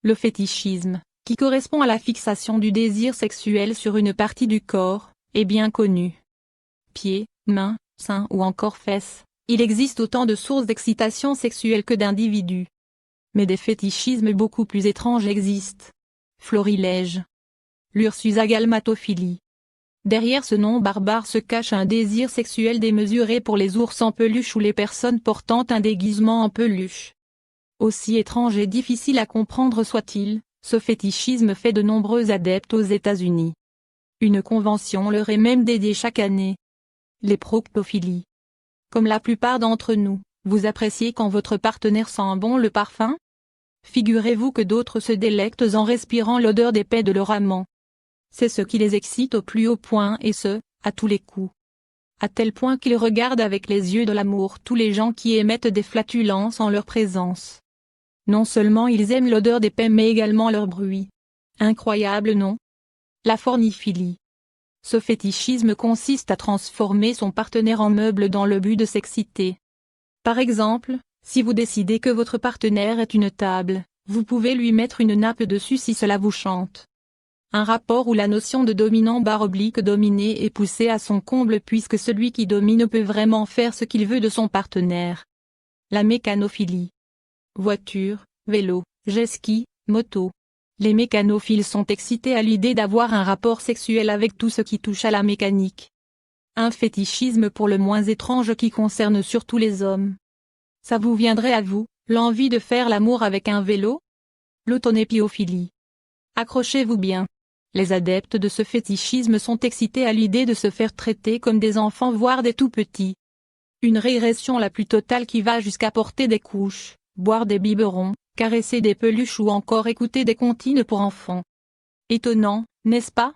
Le fétichisme, qui correspond à la fixation du désir sexuel sur une partie du corps, est bien connu. Pieds, mains, seins ou encore fesses, il existe autant de sources d'excitation sexuelle que d'individus. Mais des fétichismes beaucoup plus étranges existent. Florilège. L'ursusagalmatophilie. Derrière ce nom barbare se cache un désir sexuel démesuré pour les ours en peluche ou les personnes portant un déguisement en peluche. Aussi étrange et difficile à comprendre soit-il, ce fétichisme fait de nombreux adeptes aux États-Unis. Une convention leur est même dédiée chaque année. Les proctophilies. Comme la plupart d'entre nous, vous appréciez quand votre partenaire sent bon le parfum? Figurez-vous que d'autres se délectent en respirant l'odeur des pets de leur amant. C'est ce qui les excite au plus haut point et ce, à tous les coups. À tel point qu'ils regardent avec les yeux de l'amour tous les gens qui émettent des flatulences en leur présence. Non seulement ils aiment l'odeur des pets mais également leur bruit. Incroyable non? La forniphilie. Ce fétichisme consiste à transformer son partenaire en meuble dans le but de s'exciter. Par exemple, si vous décidez que votre partenaire est une table, vous pouvez lui mettre une nappe dessus si cela vous chante. Un rapport où la notion de dominant/dominé est poussée à son comble puisque celui qui domine peut vraiment faire ce qu'il veut de son partenaire. La mécanophilie. Voiture, vélo, jet-ski, moto. Les mécanophiles sont excités à l'idée d'avoir un rapport sexuel avec tout ce qui touche à la mécanique. Un fétichisme pour le moins étrange qui concerne surtout les hommes. Ça vous viendrait à vous, l'envie de faire l'amour avec un vélo? L'autonépiophilie. Accrochez-vous bien. Les adeptes de ce fétichisme sont excités à l'idée de se faire traiter comme des enfants voire des tout-petits. Une régression la plus totale qui va jusqu'à porter des couches, boire des biberons, caresser des peluches ou encore écouter des comptines pour enfants. Étonnant, n'est-ce pas?